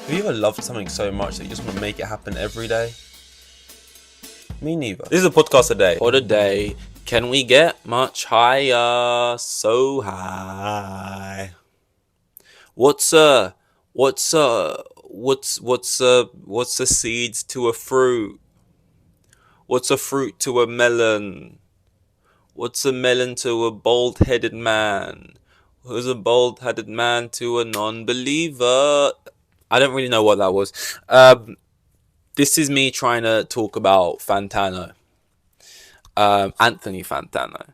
Have you ever loved something so much that you just want to make it happen every day? Me neither. This is a podcast a day. For the day, can we get much higher? So high. What's the seeds to a fruit? What's a fruit to a melon? What's a melon to a bald-headed man? Who's a bald-headed man to a non-believer? I don't really know what that was. This is me trying to talk about Fantano. Anthony Fantano.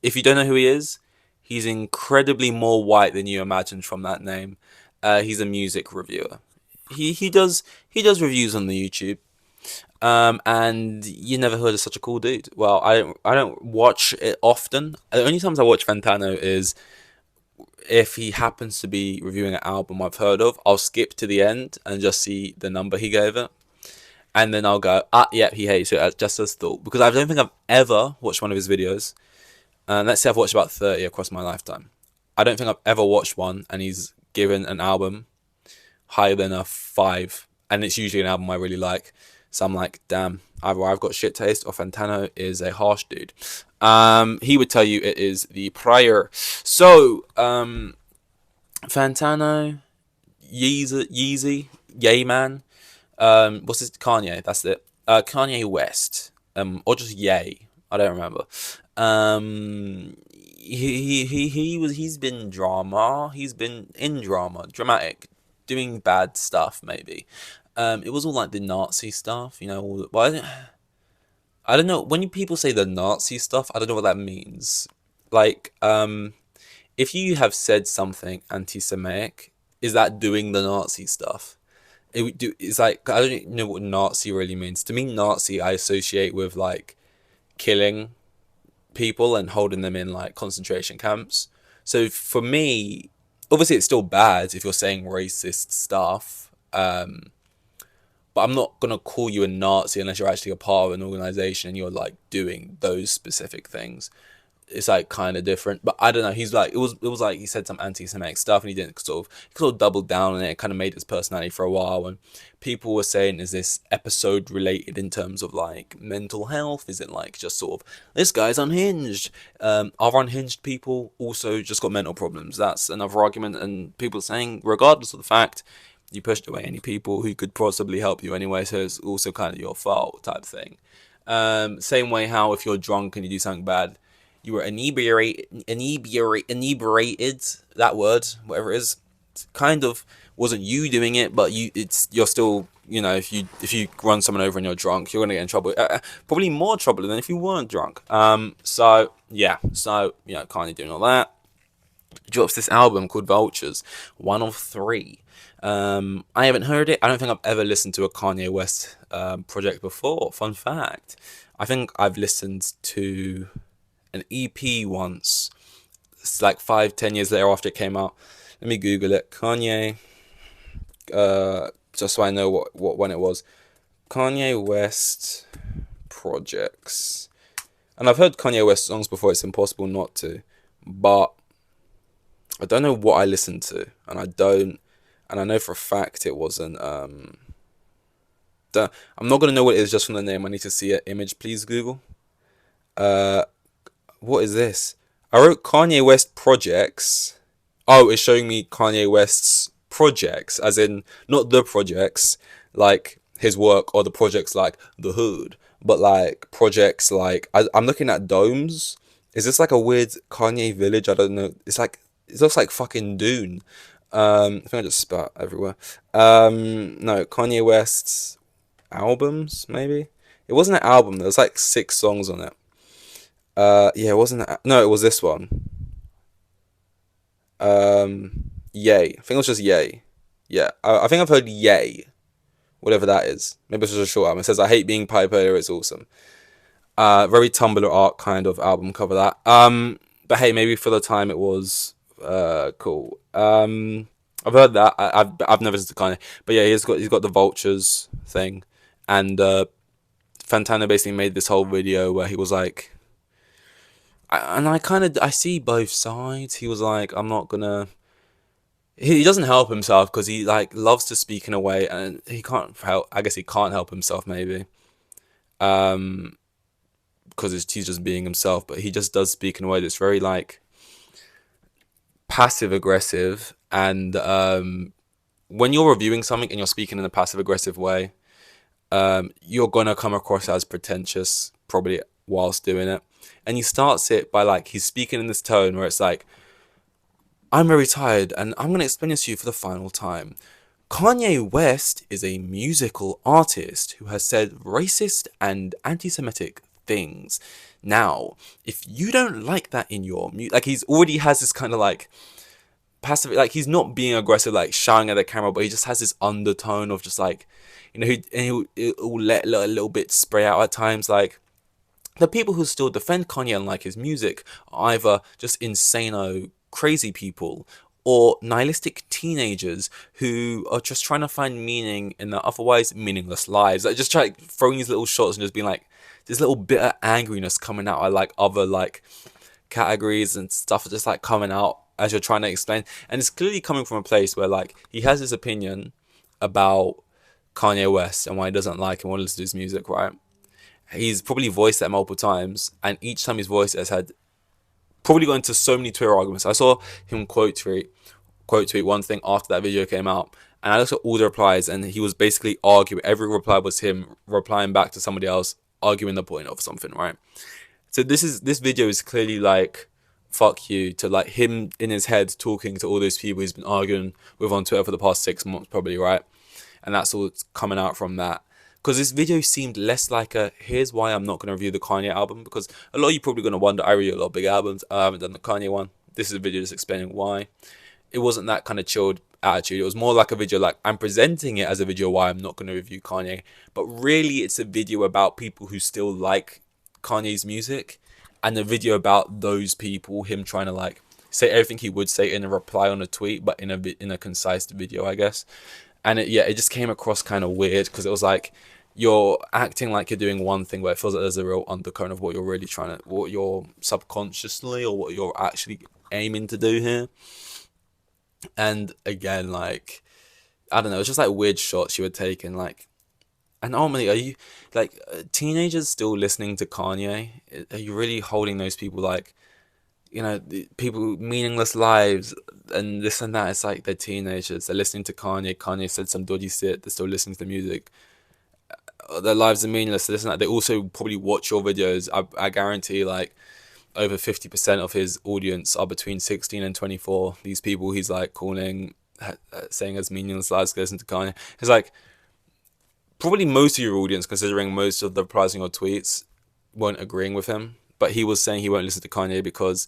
If you don't know who he is, he's incredibly more white than you imagined from that name. He's a music reviewer. He does reviews on the YouTube. And you never heard of such a cool dude. Well, I don't watch it often. The only times I watch Fantano is if he happens to be reviewing an album I've heard of. I'll skip to the end and just see the number he gave it. And then I'll go, yeah, he hates it, just as thought. Because I don't think I've ever watched one of his videos. And let's say I've watched about 30 across my lifetime. I don't think I've ever watched one and he's given an album higher than a 5. And it's usually an album I really like. So I'm like, damn, either I've got shit taste or Fantano is a harsh dude. He would tell you it is the prior. So, Fantano, Yeezy, Yay Man. What's his Kanye? That's it. Kanye West. Or just Ye. I don't remember. He's been drama. He's been in drama, dramatic, doing bad stuff. Maybe. It was all like the Nazi stuff, you know. I don't know. When people say the Nazi stuff, I don't know what that means. Like, if you have said something anti-Semitic, is that doing the Nazi stuff? It's like, I don't know what Nazi really means. To me, Nazi I associate with like killing people and holding them in like concentration camps. So for me, obviously it's still bad if you're saying racist stuff. But I'm not gonna call you a Nazi unless you're actually a part of an organization and you're like doing those specific things. It's like kind of different, but I don't know. He's like, it was like he said some anti-Semitic stuff and he sort of doubled down on it. It kind of made his personality for a while, and people were saying, is this episode related in terms of like mental health? Is it like just sort of this guy's unhinged? Are unhinged people also just got mental problems? That's another argument, and people saying regardless of the fact, you pushed away any people who could possibly help you anyway, so it's also kind of your fault type thing. Same way how if you're drunk and you do something bad, you were inebriated, that word, whatever it is, kind of wasn't you doing it, but you're still, you know, if you run someone over and you're drunk, you're gonna get in trouble, probably more trouble than if you weren't drunk. So you know, Kanye doing all that, drops this album called Vultures, one of 3. I haven't heard it. I don't think I've ever listened to a Kanye West project before. Fun fact. I think I've listened to an EP once. It's like 5-10 years later after it came out. Let me Google it. Kanye. Just so I know what when it was. Kanye West projects. And I've heard Kanye West songs before. It's impossible not to. But I don't know what I listened to. And I know for a fact it wasn't. I'm not gonna know what it is just from the name. I need to see an image. Please Google. What is this? I wrote Kanye West projects. Oh, it's showing me Kanye West's projects, as in not the projects like his work or the projects like The Hood, but like projects like I'm looking at domes. Is this like a weird Kanye village? I don't know. It looks like fucking Dune. I think I just spat everywhere. No, Kanye West's albums, maybe? It wasn't an album, there was like 6 songs on it. Yeah, it wasn't no, it was this one. Yay. I think it was just Yay. Yeah, I think I've heard Yay. Whatever that is. Maybe it's just a short album. It says, I hate being bipolar, it's awesome. Very Tumblr art kind of album cover that. But hey, maybe for the time it was cool. I've heard that. I've never listened to Kanye, but yeah, he's got the Vultures thing, and Fantano basically made this whole video where he was like, I see both sides. He was like, I'm not gonna. he doesn't help himself because he like loves to speak in a way, and he can't help. I guess he can't help himself maybe, um, because he's just being himself. But he just does speak in a way that's very like passive aggressive, and when you're reviewing something and you're speaking in a passive aggressive way, you're gonna come across as pretentious probably whilst doing it. And he starts it by like he's speaking in this tone where it's like, I'm very tired and I'm gonna explain this to you for the final time. Kanye West is a musical artist who has said racist and anti-Semitic things. Now, if you don't like that in your music, like he's already has this kind of like passive, like he's not being aggressive, like shouting at the camera, but he just has this undertone of just like, he'll let a little bit spray out at times. Like the people who still defend Kanye and like his music are either just insano, crazy people or nihilistic teenagers who are just trying to find meaning in their otherwise meaningless lives. Like just try like, throwing these little shots and just being like, this little bit of angriness coming out of like other like categories and stuff just like coming out as you're trying to explain. And it's clearly coming from a place where like he has his opinion about Kanye West and why he doesn't like and want to listen to his music, right? He's probably voiced that multiple times, and each time he's voiced it has had probably got into so many Twitter arguments. I saw him quote tweet one thing after that video came out, and I looked at all the replies, and he was basically arguing. Every reply was him replying back to somebody else, arguing the point of something, right? So this video is clearly like fuck you to like him in his head talking to all those people he's been arguing with on Twitter for the past 6 months, probably, right? And that's all that's coming out from that. Because this video seemed less like a here's why I'm not going to review the Kanye album, because a lot of you probably going to wonder, I review a lot of big albums, I haven't done the Kanye one. This is a video just explaining why. It wasn't that kind of chilled attitude. It was more like a video like I'm presenting it as a video why I'm not going to review Kanye, but really it's a video about people who still like Kanye's music, and a video about those people, him trying to like say everything he would say in a reply on a tweet, but in a concise video, I guess. And it just came across kind of weird because it was like you're acting like you're doing one thing, but it feels like there's a real undercurrent of what you're really trying to, what you're subconsciously or what you're actually aiming to do here. And again, like, I don't know, it's just like weird shots you were taking, like, and ultimately, are you like teenagers still listening to Kanye? Are you really holding those people like, people meaningless lives and this and that? It's like they're teenagers. They're listening to Kanye. Kanye said some dodgy shit. They're still listening to the music. Their lives are meaningless. This and that. They also probably watch your videos. I guarantee like over 50% of his audience are between 16 and 24. These people he's like calling, saying as meaningless lives, listen to Kanye. It's like probably most of your audience, considering most of the replies on your tweets, weren't agreeing with him. But he was saying he won't listen to Kanye because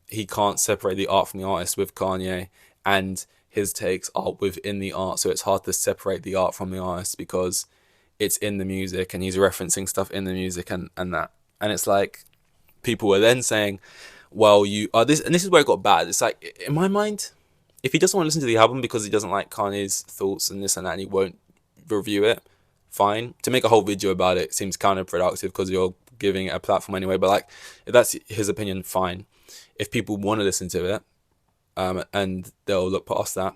he can't separate the art from the artist with Kanye, and his takes are within the art, so it's hard to separate the art from the artist because it's in the music, and he's referencing stuff in the music and that. And it's like people were then saying, well, you are this, and this is where it got bad. It's like, in my mind, if he doesn't want to listen to the album because he doesn't like Kanye's thoughts and this and that, and he won't review it, fine. To make a whole video about it seems counterproductive because you're giving it a platform anyway. But like, if that's his opinion, fine. If people want to listen to it, and they'll look past that,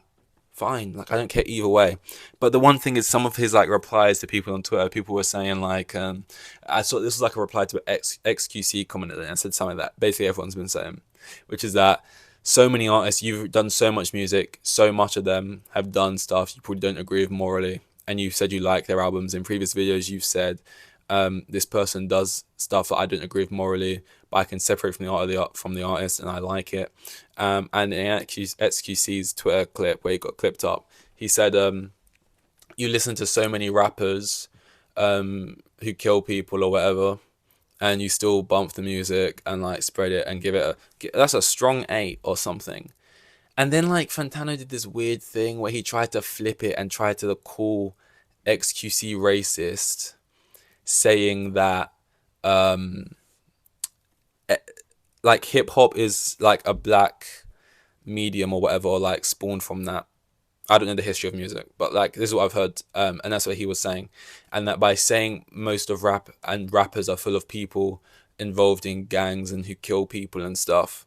fine. Like, I don't care either way. But the one thing is, some of his like replies to people on Twitter, people were saying like, I saw this was like a reply to an XQC commented and said something that basically everyone's been saying, which is that so many artists, you've done so much music, so much of them have done stuff you probably don't agree with morally, and you've said you like their albums. In previous videos, you've said this person does stuff that I don't agree with morally, but I can separate from the artist, and I like it. And in XQC's Twitter clip where he got clipped up, he said, "You listen to so many rappers who kill people or whatever, and you still bump the music and like spread it and give it that's a strong 8 or something." And then like Fantano did this weird thing where he tried to flip it and tried to call XQC racist, saying that like hip hop is like a black medium or whatever, or like spawned from that. I don't know the history of music, but like this is what I've heard, and that's what he was saying. And that by saying most of rap and rappers are full of people involved in gangs and who kill people and stuff,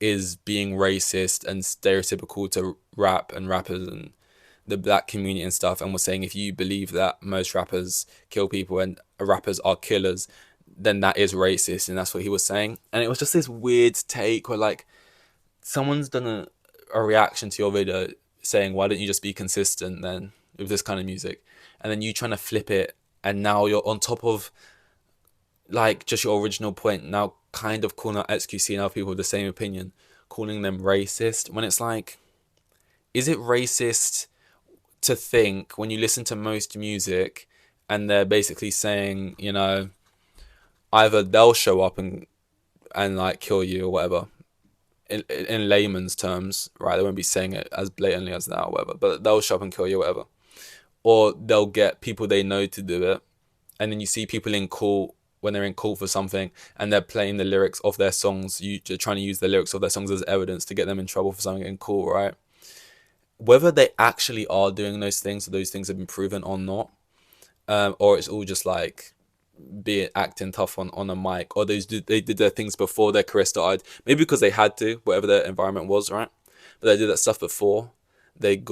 is being racist and stereotypical to rap and rappers and the black community and stuff, and was saying if you believe that most rappers kill people and rappers are killers, then that is racist, and that's what he was saying. And it was just this weird take where like someone's done a reaction to your video saying, why don't you just be consistent then with this kind of music, and then you trying to flip it, and now you're on top of like just your original point, now kind of calling out XQC and other people with the same opinion, calling them racist, when it's like, is it racist to think when you listen to most music and they're basically saying, you know, either they'll show up and like kill you or whatever, in layman's terms, right? They won't be saying it as blatantly as that or whatever, but they'll show up and kill you or whatever, or they'll get people they know to do it, and then you see people in court when they're in court for something and they're playing the lyrics of their songs, you're trying to use the lyrics of their songs as evidence to get them in trouble for something in court, right? Whether they actually are doing those things, or those things have been proven or not, or it's all just like be it acting tough on a mic, or they did their things before their career started, maybe because they had to, whatever their environment was, right? But they did that stuff before they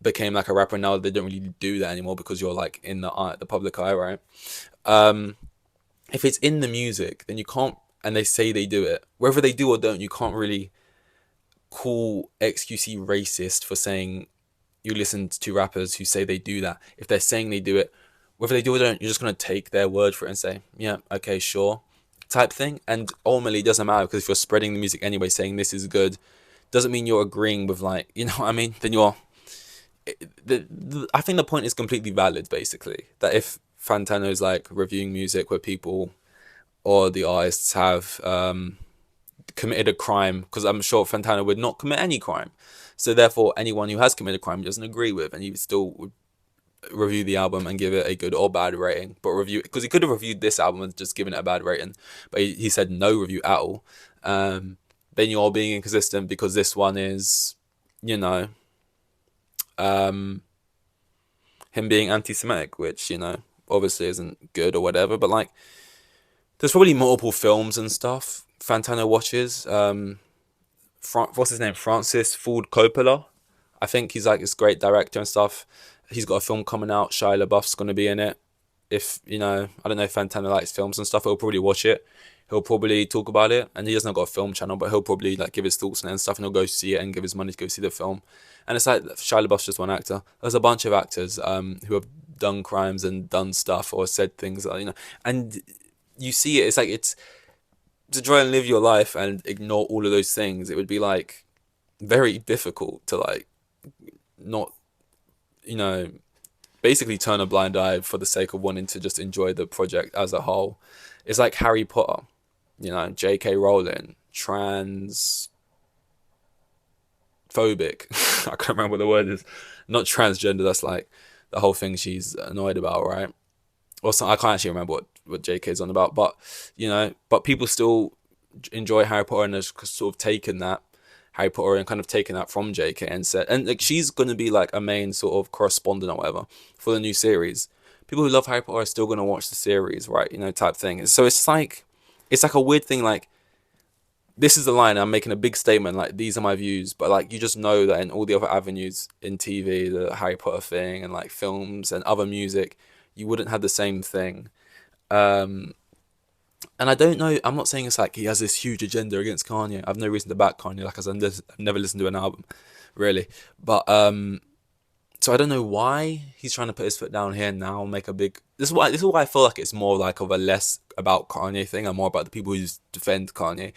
became like a rapper. Now they don't really do that anymore because you're like in the public eye, right? If it's in the music, then you can't, and they say they do it, whether they do or don't, you can't really call XQC racist for saying you listen to rappers who say they do that. If they're saying they do it, whether they do or don't, you're just going to take their word for it and say, yeah, okay, sure, type thing. And ultimately, it doesn't matter, because if you're spreading the music anyway, saying this is good, doesn't mean you're agreeing with, like, you know what I mean? Then I think the point is completely valid, basically. That if Fantano's like reviewing music where people or the artists have committed a crime, because I'm sure Fantano would not commit any crime, so therefore anyone who has committed a crime he doesn't agree with, and he still would review the album and give it a good or bad rating, but review, because he could have reviewed this album and just given it a bad rating, but he said no review at all, then you're being inconsistent, because this one is, you know, him being anti-Semitic, which, you know, obviously isn't good or whatever, but like there's probably multiple films and stuff Fantano watches. What's his name? Francis Ford Coppola. I think he's like this great director and stuff. He's got a film coming out. Shia LaBeouf's going to be in it. If, you know, I don't know if Fantano likes films and stuff, he'll probably watch it. He'll probably talk about it. And he doesn't got a film channel, but he'll probably like give his thoughts on it and stuff, and he'll go see it and give his money to go see the film. And it's like Shia LaBeouf's just one actor. There's a bunch of actors who have done crimes and done stuff or said things, you know, and you see it. It's like, it's to try and live your life and ignore all of those things. It would be like very difficult to like not, you know, basically turn a blind eye for the sake of wanting to just enjoy the project as a whole. It's like Harry Potter, you know, J.K. Rowling, transphobic. I can't remember what the word is. Not transgender. That's like the whole thing she's annoyed about, right? Or so, I can't actually remember what J.K. is on about, but, you know, but people still enjoy Harry Potter and have sort of taken that Harry Potter and kind of taken that from J.K. and said, and like she's going to be like a main sort of correspondent or whatever for the new series. People who love Harry Potter are still going to watch the series, right? You know, type thing. So it's like a weird thing. Like, this is the line. I'm making a big statement. Like, these are my views, but like you just know that in all the other avenues, in TV, the Harry Potter thing, and like films and other music, you wouldn't have the same thing. And I don't know, I'm not saying it's like he has this huge agenda against Kanye. I have no reason to back Kanye, like I said, I've never listened to an album, really. But, so I don't know why he's trying to put his foot down here now and make a big... This is why I feel like it's more like of a less about Kanye thing and more about the people who defend Kanye,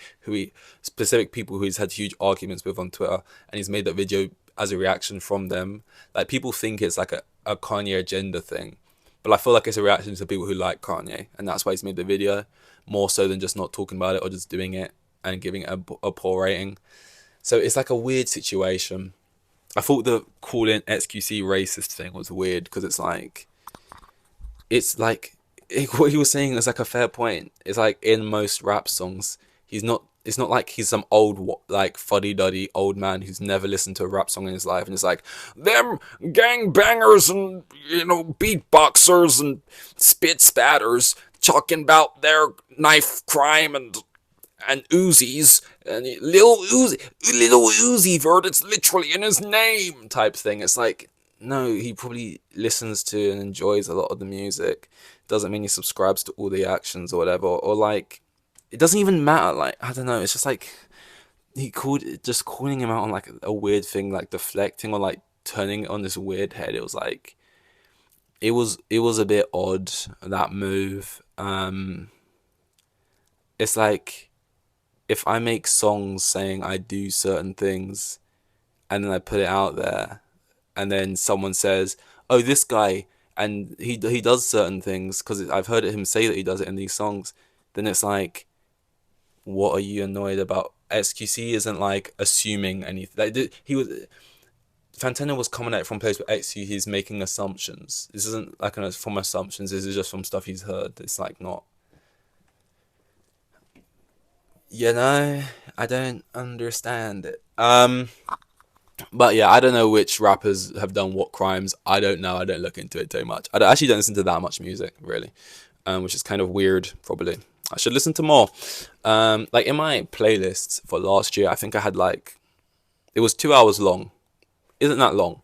specific people who he's had huge arguments with on Twitter, and he's made that video as a reaction from them. Like, people think it's like a Kanye agenda thing, but I feel like it's a reaction to people who like Kanye, and that's why he's made the video, more so than just not talking about it or just doing it and giving it a poor rating. So it's like a weird situation. I thought the calling XQC racist thing was weird, because it's like what he was saying is like a fair point. It's like in most rap songs, it's not like he's some old, like, fuddy-duddy old man who's never listened to a rap song in his life, and it's like, them gangbangers and, you know, beatboxers and spit spatters talking about their knife crime and and Uzis, and little Uzi Vert, it's literally in his name type thing. It's like, no, he probably listens to and enjoys a lot of the music. Doesn't mean he subscribes to all the actions or whatever. Or like, it doesn't even matter. Like, I don't know. It's just like just calling him out on like a weird thing, like deflecting or like turning it on this weird head. It was like, it was a bit odd, that move. It's like, if I make songs saying I do certain things and then I put it out there and then someone says, "Oh, this guy," and he does certain things because I've heard him say that he does it in these songs, then it's like, what are you annoyed about? XQC isn't like assuming anything. Like, he was Fantano was coming at it from a place where XQC is making assumptions. This isn't like from assumptions. This is just from stuff he's heard. It's like not. I don't understand it. But yeah, I don't know which rappers have done what crimes. I don't know. I don't look into it too much. Actually don't listen to that much music, really, which is kind of weird, probably. I should listen to more. Like in my playlists for last year, I think I had like, it was 2 hours long. Isn't that long?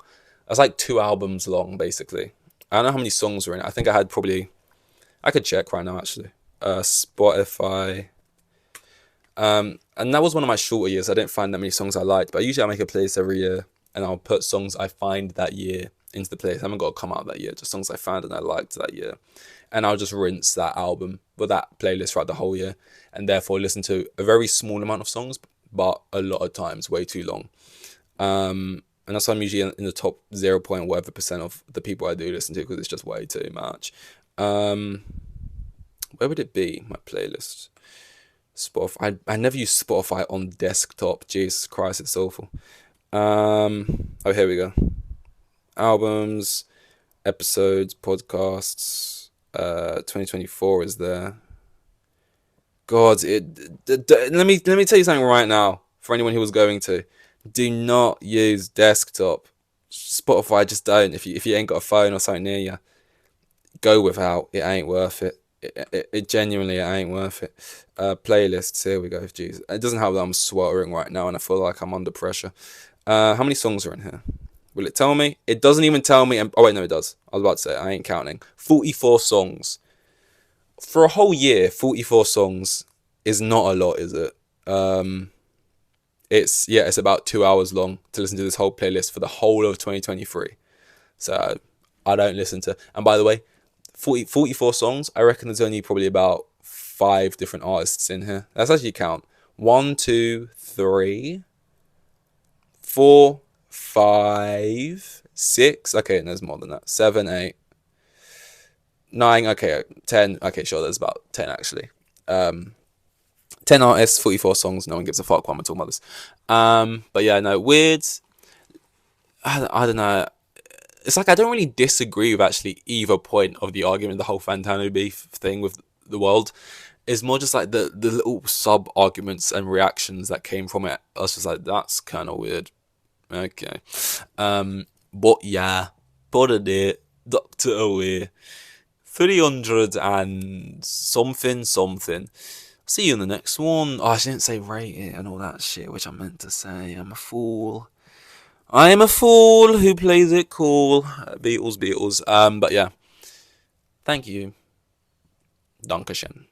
That's like 2 albums long, basically. I don't know how many songs were in it. I think I had probably, I could check right now, actually. Spotify. And that was one of my shorter years. I didn't find that many songs I liked, but usually I make a playlist every year and I'll put songs I find that year into the playlist. I haven't got to come out that year, just songs I found and I liked that year. And I'll just rinse that album with that playlist throughout the whole year and therefore listen to a very small amount of songs, but a lot of times way too long. And that's why I'm usually in the top 0. whatever percent of the people I do listen to, because it's just way too much. Where would it be, my playlist? Spotify. I never use Spotify on desktop. Jesus Christ, it's awful. Oh, here we go. Albums, episodes, podcasts. 2024 is there. God, let me tell you something right now. For anyone who was going to, do not use desktop. Spotify, just don't. If you ain't got a phone or something near you, go without. It ain't worth it. It genuinely ain't worth it. Playlists, here we go. Jeez, it doesn't help that I'm sweltering right now and I feel like I'm under pressure. How many songs are in here? Will it tell me? It doesn't even tell me. Oh wait, no, it does. I was about to say, I ain't counting. 44 songs for a whole year. 44 songs is not a lot, is it? It's about 2 hours long to listen to this whole playlist for the whole of 2023. So I don't listen to. And by the way, 44 songs, I reckon there's only probably about 5 different artists in here. Let's actually count. 1, 2, 3, 4, 5, 6. Okay, there's more than that. 7, 8, 9. Okay, 10. Okay, sure, there's about 10 actually. 10 artists, 44 songs. No one gives a fuck when we're talking about this. But yeah, no, weird. I don't know. It's like I don't really disagree with actually either point of the argument. The whole Fantano beef thing with the world is more just like the little sub arguments and reactions that came from it. I was just like, that's kind of weird. Okay. But yeah, but it, Doctor Away, 300 and something. See you in the next one. Oh, I didn't say rate it and all that shit, which I meant to say. I'm a fool. I am a fool who plays it cool. Beatles. But yeah. Thank you. Dankeschön.